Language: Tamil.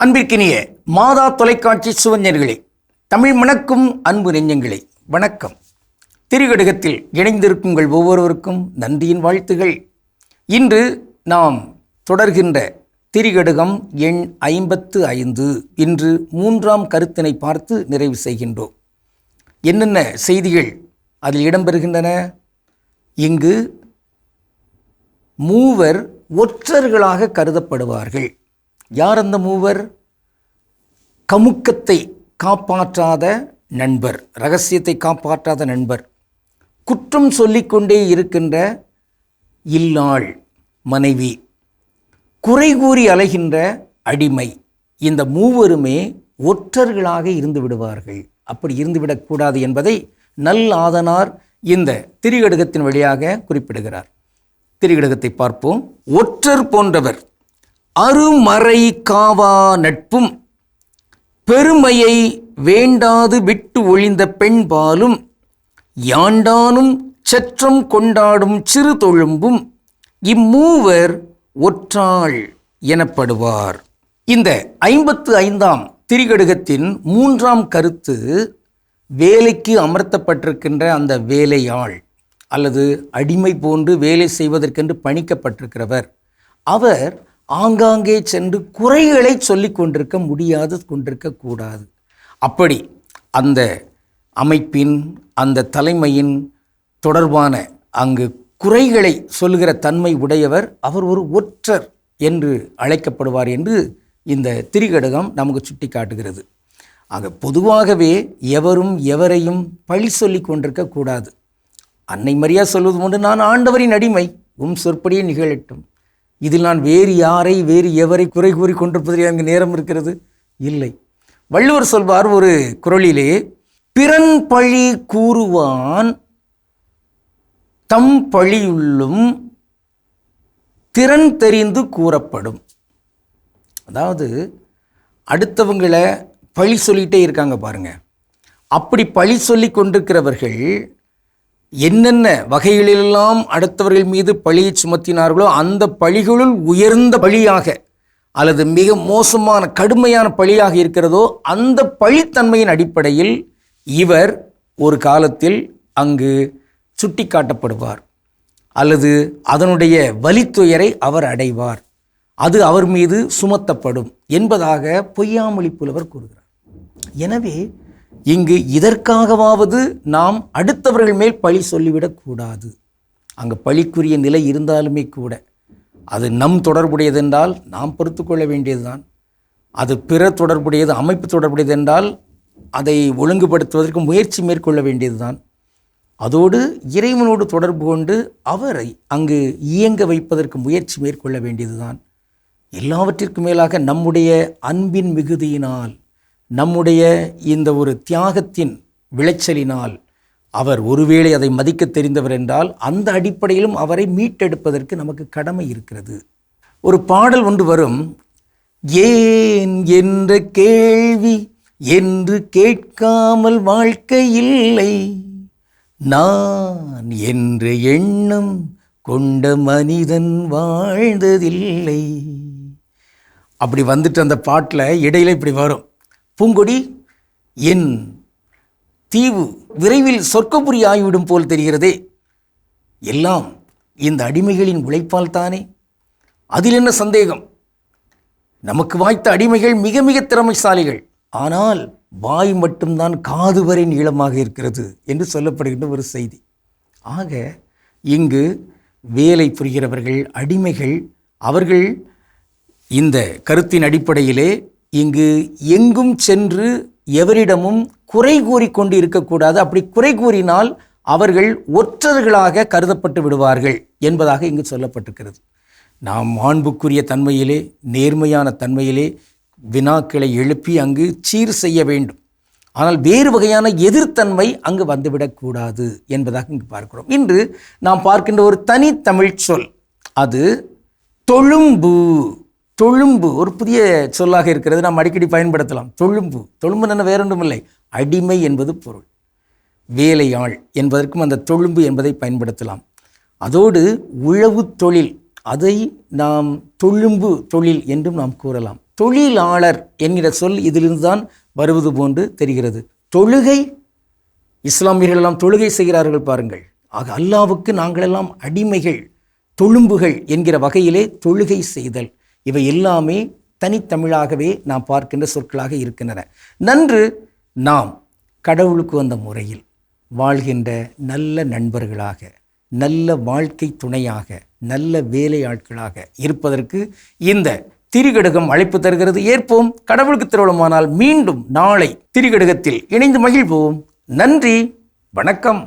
அன்பிற்கினிய மாதா தொலைக்காட்சி சுவஞ்சர்களே, தமிழ் மணக்கும் அன்பு நெஞ்சங்களே, வணக்கம். திரிகடுகத்தில் இணைந்திருக்குங்கள் ஒவ்வொருவருக்கும் நன்றியின் வாழ்த்துகள். இன்று நாம் தொடர்கின்ற திரிகடுகம் எண் 55. இன்று 3ஆம் கருத்தினை பார்த்து நிறைவு செய்கின்றோம். என்னென்ன செய்திகள் அதில் இடம்பெறுகின்றன? இங்கு மூவர் ஒற்றர்களாக கருதப்படுவார்கள். யார் அந்த மூவர்? கமுக்கத்தை காப்பாற்றாத நண்பர், இரகசியத்தை காப்பாற்றாத நண்பர், குற்றம் சொல்லிக்கொண்டே இருக்கின்ற இல்லாள் மனைவி, குறை கூறி அலைகின்ற அடிமை. இந்த மூவருமே ஒற்றர்களாக இருந்து விடுவார்கள். அப்படி இருந்துவிடக்கூடாது என்பதை நல் ஆதனார் இந்த திரிகடுகத்தின் வழியாக குறிப்பிடுகிறார். திரிகடுகத்தை பார்ப்போம். ஒற்றர் போன்றவர் அருமறை காவா நட்பும் பெருமையை வேண்டாது விட்டு ஒழிந்த பெண்பாலும் யாண்டானும் சற்றம் கொண்டாடும் சிறு தொழும்பும் இம்மூவர் ஒற்றாள் எனப்படுவார். இந்த 55ஆம் திரிகடுகத்தின் 3ஆம் கருத்து வேலைக்கு அமர்த்தப்பட்டிருக்கின்ற அந்த வேலையாள் அல்லது அடிமை போன்று வேலை செய்வதற்கென்று பணிக்கப்பட்டிருக்கிறவர். அவர் ஆங்காங்கே சென்று குறைகளை சொல்லி கொண்டிருக்க கூடாது. அப்படி அந்த அமைப்பின் அந்த தலைமையின் தொடர்பான அங்கு குறைகளை சொல்லுகிற தன்மை உடையவர். அவர் ஒரு ஒற்றர் என்று அழைக்கப்படுவார் என்று இந்த திரிகடுகம் நமக்கு சுட்டி காட்டுகிறது. ஆக பொதுவாகவே எவரும் எவரையும் பழி சொல்லி கொண்டிருக்க கூடாது. அன்னை மரியா சொல்வது உண்டு, நான் ஆண்டவரின் அடிமை, சொற்படியே நிகழட்டும். இதில் நான் வேறு யாரை வேறு எவரை குறை கூறி கொண்டிருப்பதில் எனக்கு நேரம் இருக்கிறது? இல்லை. வள்ளுவர் சொல்வார் ஒரு குறளிலே, பிறன் பழி கூறுவான் தம் பழியுள்ளும் திறன் தெரிந்து கூறப்படும். அதாவது அடுத்தவங்களை பழி சொல்லிகிட்டே இருக்காங்க பாருங்க. அப்படி பழி சொல்லி கொண்டிருக்கிறவர்கள் என்னென்ன வகைகளிலெல்லாம் அடுத்தவர்கள் மீது பழியை சுமத்தினார்களோ அந்த பழிகளுள் உயர்ந்த பழியாக அல்லது மிக மோசமான கடுமையான பழியாக இருக்கிறதோ அந்த பழித்தன்மையின் அடிப்படையில் இவர் ஒரு காலத்தில் அங்கு சுட்டி காட்டப்படுவார் அல்லது அதனுடைய வலித்துயரை அவர் அடைவார். அது அவர் மீது சுமத்தப்படும் என்பதாக பொய்யாமொழி புலவர் கூறுகிறார். எனவே இங்கு இதற்காகவாவது நாம் அடுத்தவர்கள் மேல் பழி சொல்லிவிடக்கூடாது. அங்கு பழிக்குரிய நிலை இருந்தாலுமே கூட அது நம் தொடர்புடையது என்றால் நாம் பொறுத்து கொள்ள வேண்டியதுதான். அது பிற தொடர்புடையது, அமைப்பு தொடர்புடையது என்றால் அதை ஒழுங்குபடுத்துவதற்கு முயற்சி மேற்கொள்ள வேண்டியதுதான். அதோடு இறைவனோடு தொடர்பு கொண்டு அவரை அங்கு இயங்க வைப்பதற்கு முயற்சி மேற்கொள்ள வேண்டியதுதான். எல்லாவற்றிற்கும் மேலாக நம்முடைய அன்பின் மிகுதியினால், நம்முடைய இந்த ஒரு தியாகத்தின் விளைச்சலினால் அவர் ஒருவேளை அதை மதிக்க தெரிந்தவர் என்றால் அந்த அடிப்படையிலும் அவரை மீட்டெடுப்பதற்கு நமக்கு கடமை இருக்கிறது. ஒரு பாடல் ஒன்று வரும், ஏன் என்ற கேள்வி என்று கேட்காமல் வாழ்க்கை இல்லை, நான் என்ற எண்ணம் கொண்ட மனிதன் வாழ்ந்ததில்லை. அப்படி வந்துட்டு அந்த பாட்டில் இடையில இப்படி வரும், பூங்கொடி என் தீவு விரைவில் சொர்க்கபுரி ஆகிவிடும் போல் தெரிகிறதே. எல்லாம் இந்த அடிமைகளின் உழைப்பால் தானே. அதில் என்ன சந்தேகம்? நமக்கு வாய்த்த அடிமைகள் மிக மிக திறமைசாலிகள். ஆனால் வாய் மட்டும்தான் காது வரை நீளமாக இருக்கிறது என்று சொல்லப்படுகின்ற ஒரு செய்தி. ஆக இங்கு வேலை புரிகிறவர்கள் அடிமைகள், அவர்கள் இந்த கருத்தின் அடிப்படையிலே இங்கு எங்கும் சென்று எவரிடமும் குறை கூறிக்கொண்டு இருக்கக்கூடாது. அப்படி குறை கூறினால் அவர்கள் ஒற்றர்களாக கருதப்பட்டு விடுவார்கள் என்பதாக இங்கு சொல்லப்பட்டிருக்கிறது. நாம் மாண்புக்குரிய தன்மையிலே, நேர்மையான தன்மையிலே வினாக்களை எழுப்பி அங்கு சீர் செய்ய வேண்டும். ஆனால் வேறு வகையான எதிர்த்தன்மை அங்கு வந்துவிடக்கூடாது என்பதாக இங்கு பார்க்கிறோம். இன்று நாம் பார்க்கின்ற ஒரு தனித்தமிழ் சொல், அது தொழும்பு. தொழும்பு ஒரு புதிய சொல்லாக இருக்கிறது, நாம் அடிக்கடி பயன்படுத்தலாம். தொழும்பு என்ன வேறொன்றும் இல்லை, அடிமை என்பது பொருள். வேலையாள் என்பதற்கும் அந்த தொழும்பு என்பதை பயன்படுத்தலாம். அதோடு உழவு தொழில், அதை நாம் தொழும்பு தொழில் என்றும் நாம் கூறலாம். தொழிலாளர் என்கிற சொல் இதிலிருந்து தான் வருவது போன்று தெரிகிறது. தொழுகை, இஸ்லாமியர்கள் எல்லாம் தொழுகை செய்கிறார்கள் பாருங்கள். ஆக அல்லாவுக்கு நாங்களெல்லாம் அடிமைகள், தொழும்புகள் என்கிற வகையிலே தொழுகை செய்தல், இவை எல்லாமே தனித்தமிழாகவே நாம் பார்க்கின்ற சொற்களாக இருக்கின்றன. நன்று நாம் கடவுளுக்கு வந்த முறையில் வாழ்கின்ற நல்ல நண்பர்களாக, நல்ல வாழ்க்கை துணையாக, நல்ல வேலையாட்களாக இருப்பதற்கு இந்த திரிகடுகம் அழைப்பு தருகிறது. ஏற்போம். கடவுளுக்கு திருவுளமானால் மீண்டும் நாளை திரிகடுகத்தில் இணைந்து மகிழ்வோம். நன்றி, வணக்கம்.